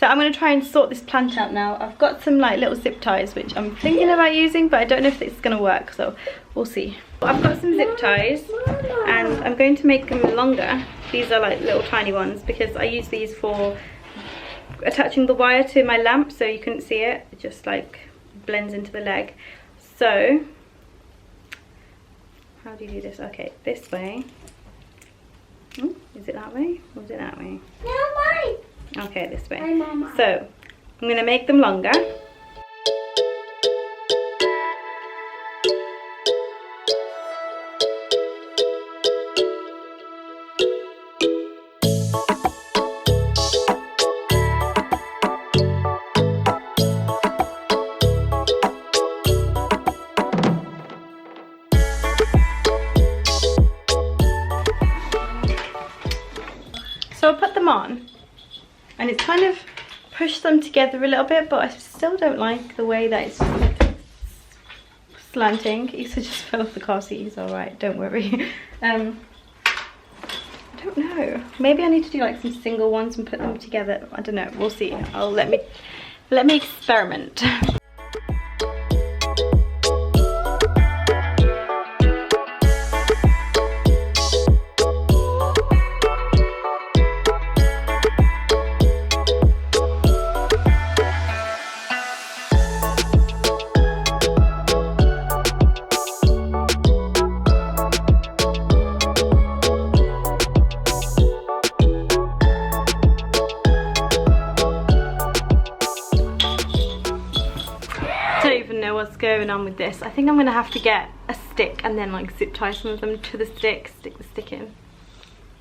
So I'm going to try and sort this plant out now. I've got some like little zip ties which I'm thinking about using, but I don't know if it's going to work, so we'll see. I've got some zip ties and I'm going to make them longer. These are like little tiny ones because I use these for attaching the wire to my lamp so you couldn't see it. It just like blends into the leg. So how do you do this? Okay, this way. Is it that way or is it that way? No, mine. Okay, this way. Hi, Mama. So I'm going to make them longer. So I put them on and it's kind of pushed them together a little bit, but I still don't like the way that it's slanting. Isa just fell off the car seat. He's alright, don't worry. I don't know. Maybe I need to do like some single ones and put them together. I don't know. We'll see. Let me experiment. What's going on with this. I think I'm gonna have to get a stick and then like zip tie some of them to the stick, stick the stick in.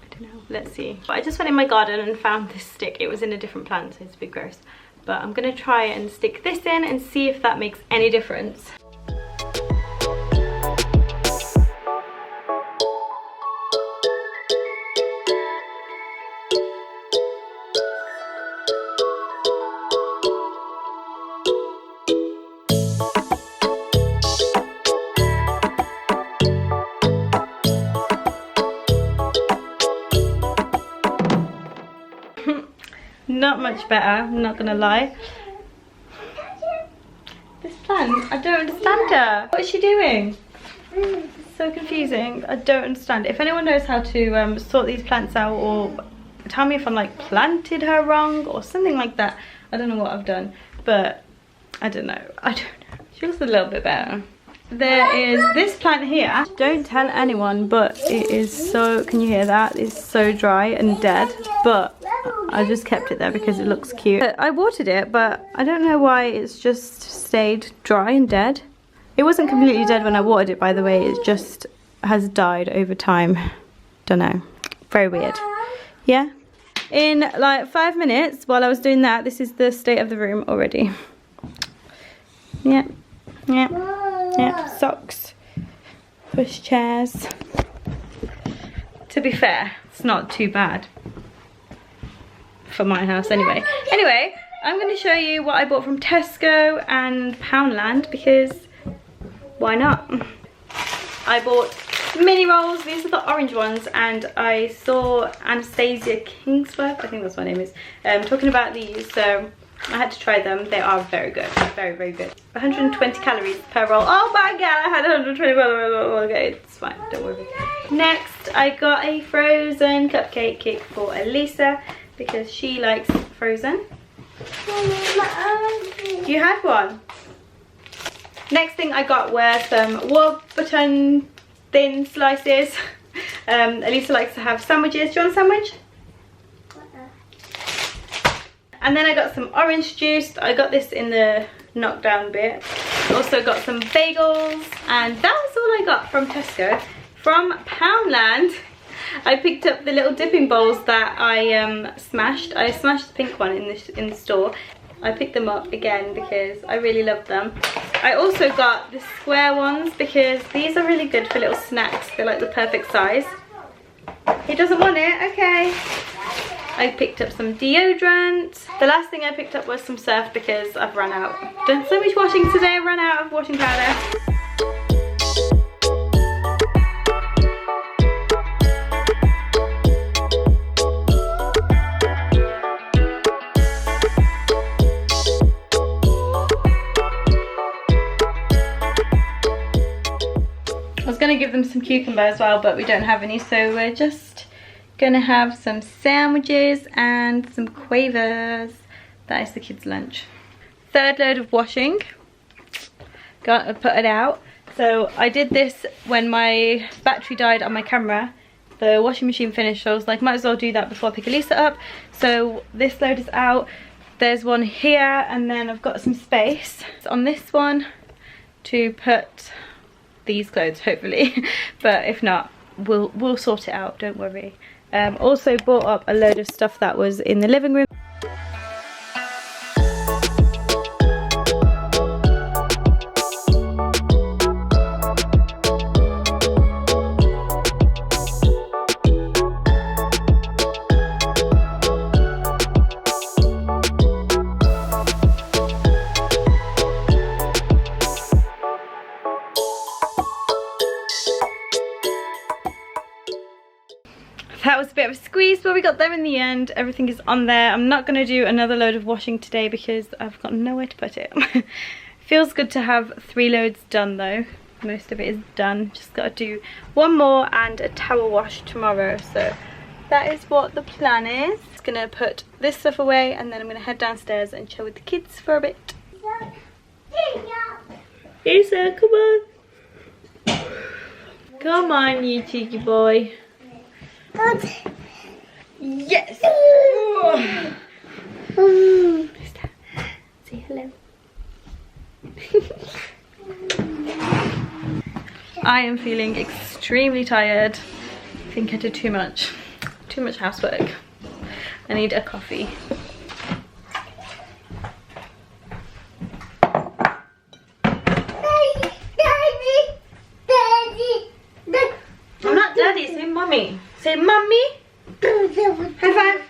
I don't know, let's see. But I just went in my garden and found this stick. It was in a different plant, so it's a bit gross, but I'm gonna try and stick this in and see if that makes any difference. Not much better, I'm not gonna lie. This plant, I don't understand her. What is she doing? It's so confusing. I don't understand. If anyone knows how to sort these plants out, or tell me if I'm like planted her wrong or something like that. I don't know what I've done, but I don't know. She looks a little bit better. There is this plant here. Don't tell anyone, but it is so, can you hear that? It's so dry and dead, but I just kept it there because it looks cute. I watered it, but I don't know why it's just stayed dry and dead. It wasn't completely dead when I watered it, by the way. It just has died over time. Don't know. Very weird. Yeah? In like 5 minutes, while I was doing that, this is the state of the room already. Yeah. Yeah. Yeah, socks, push chairs. To be fair, it's not too bad for my house anyway. Anyway, I'm going to show you what I bought from Tesco and Poundland because why not? I bought mini rolls. These are the orange ones, and I saw Anastasia Kingsworth, I think that's what her name is, talking about these, so I had to try them. They are very good. Very, very good. 120 calories per roll. Oh my god, I had 120 calories. Okay, it's fine. Don't worry. Next, I got a frozen cupcake cake for Elisa because she likes frozen. You had one. Next thing I got were some Warburton thin slices. Elisa likes to have sandwiches. Do you want a sandwich? And then I got some orange juice. I got this in the knockdown bit. Also got some bagels, and that was all I got from Tesco. From Poundland, I picked up the little dipping bowls that I smashed. I smashed the pink one in the store. I picked them up again because I really love them. I also got the square ones because these are really good for little snacks. They're like the perfect size. He doesn't want it, okay. I picked up some deodorant. The last thing I picked up was some surf because I've run out. Done so much washing today, I've run out of washing powder. gonna give them some cucumber as well, but we don't have any, so we're just gonna have some sandwiches and some quavers. That is the kids' lunch. Third load of washing. Gotta put it out. So I did this when my battery died on my camera. The washing machine finished, so I was like, might as well do that before I pick Elisa up. So this load is out. There's one here, and then I've got some space on this one to put these clothes, hopefully. But if not, we'll sort it out, don't worry. Also bought up a load of stuff that was in the living room. That was a bit of a squeeze, but we got there in the end. Everything is on there. I'm not going to do another load of washing today because I've got nowhere to put it. Feels good to have 3 loads done though. Most of it is done. Just got to do one more and a towel wash tomorrow. So that is what the plan is. Just going to put this stuff away, and then I'm going to head downstairs and chill with the kids for a bit. Isa, come on. Come on, you cheeky boy. Yes! Say hello. I am feeling extremely tired. I think I did too much housework. I need a coffee. I'm not daddy, say mommy. Say mommy. High five.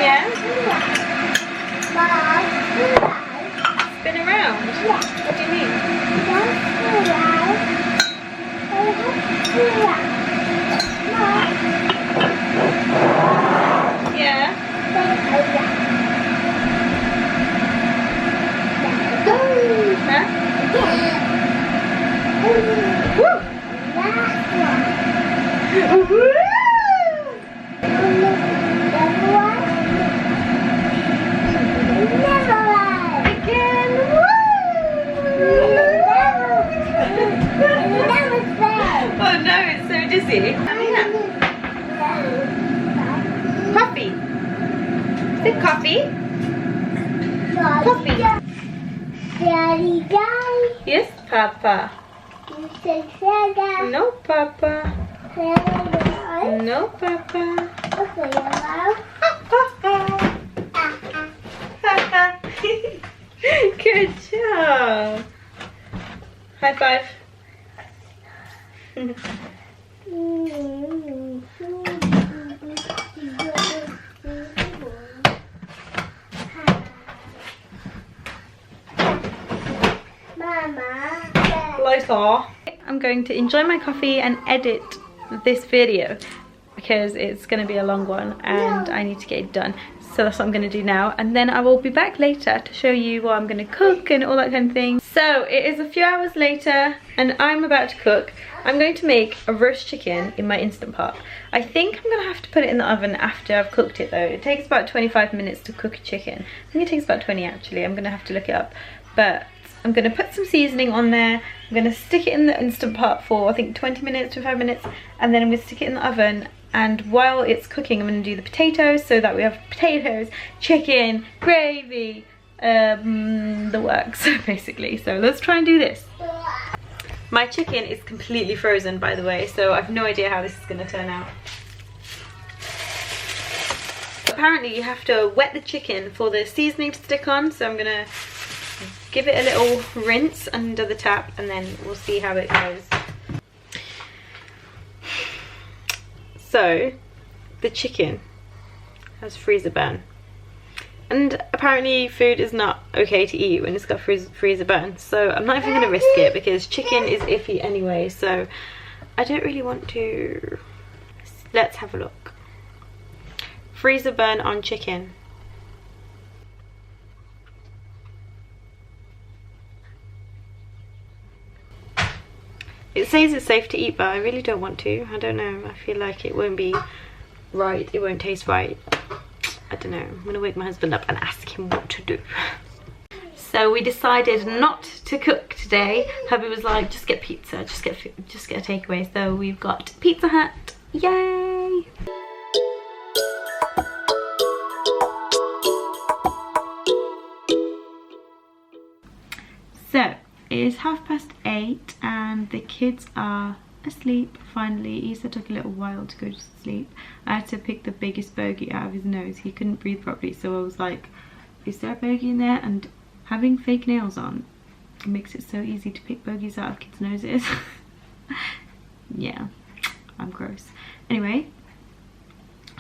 Yeah? Spin around? What do you mean? Yeah. Oh no, it's so dizzy. Coffee. Is it coffee? Coffee. Daddy, Daddy. Yes, Papa. You said Daddy. No, Papa. Daddy. No, Papa. Okay, hello. Good job. High five. Mama. I'm going to enjoy my coffee and edit this video because it's going to be a long one and I need to get it done. So that's what I'm going to do now, and then I will be back later to show you what I'm going to cook and all that kind of thing. So it is a few hours later and I'm about to cook. I'm going to make a roast chicken in my Instant Pot. I think I'm going to have to put it in the oven after I've cooked it though. It takes about 25 minutes to cook a chicken. I think it takes about 20 actually. I'm going to have to look it up. But I'm going to put some seasoning on there. I'm going to stick it in the Instant Pot for I think 20 minutes, 25 minutes, and then I'm going to stick it in the oven. And while it's cooking, I'm going to do the potatoes so that we have potatoes, chicken, gravy, the works basically. So let's try and do this. My chicken is completely frozen, by the way, so I have no idea how this is going to turn out. Apparently you have to wet the chicken for the seasoning to stick on, so I'm going to give it a little rinse under the tap and then we'll see how it goes. So the chicken has freezer burn. And apparently food is not okay to eat when it's got freezer burn. So I'm not even going to risk it because chicken is iffy anyway. So I don't really want to. Let's have a look. Freezer burn on chicken. It says it's safe to eat, but I really don't want to. I don't know. I feel like it won't be right. It won't taste right. I don't know. I'm gonna wake my husband up and ask him what to do. So we decided not to cook today. Hubby was like, just get pizza, just get a takeaway. So we've got Pizza Hut. Yay! So it is 8:30 and the kids are asleep finally. Issa took a little while to go to sleep. I had to pick the biggest bogey out of his nose. He couldn't breathe properly, so I was like, is there a bogey in there? And having fake nails on makes it so easy to pick bogeys out of kids' noses. Yeah, I'm gross. Anyway,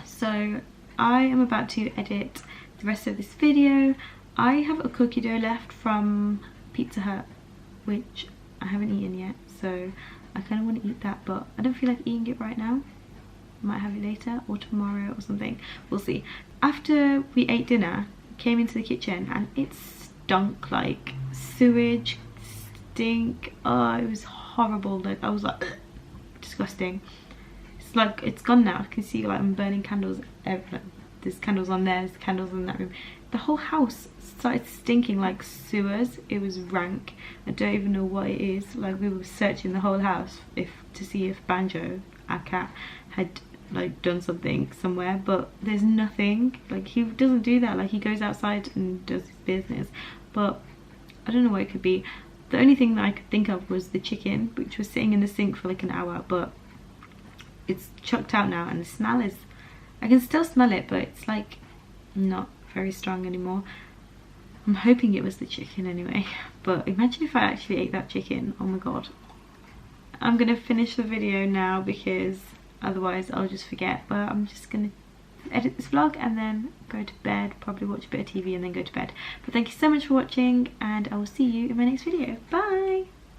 so I am about to edit the rest of this video. I have a cookie dough left from Pizza Hut, which I haven't eaten yet, so I kind of want to eat that, but I don't feel like eating it right now. I might have it later or tomorrow or something. We'll see. After we ate dinner, came into the kitchen and it stunk like sewage, stink. Oh, it was horrible. Like I was like, ugh, disgusting. It's like it's gone now. I can see like I'm burning candles everywhere. There's candles on there, there's candles in that room. The whole house started stinking like sewers. It was rank. I don't even know what it is. Like we were searching the whole house to see if Banjo, our cat, had like done something somewhere, but there's nothing. Like he doesn't do that. Like he goes outside and does his business, but I don't know what it could be. The only thing that I could think of was the chicken, which was sitting in the sink for like an hour, but it's chucked out now and the smell is, I can still smell it, but it's like not very strong anymore. I'm hoping it was the chicken anyway, but imagine if I actually ate that chicken. Oh my god. I'm gonna finish the video now because otherwise I'll just forget, but I'm just gonna edit this vlog and then go to bed, probably watch a bit of TV and then go to bed. But thank you so much for watching and I will see you in my next video. Bye!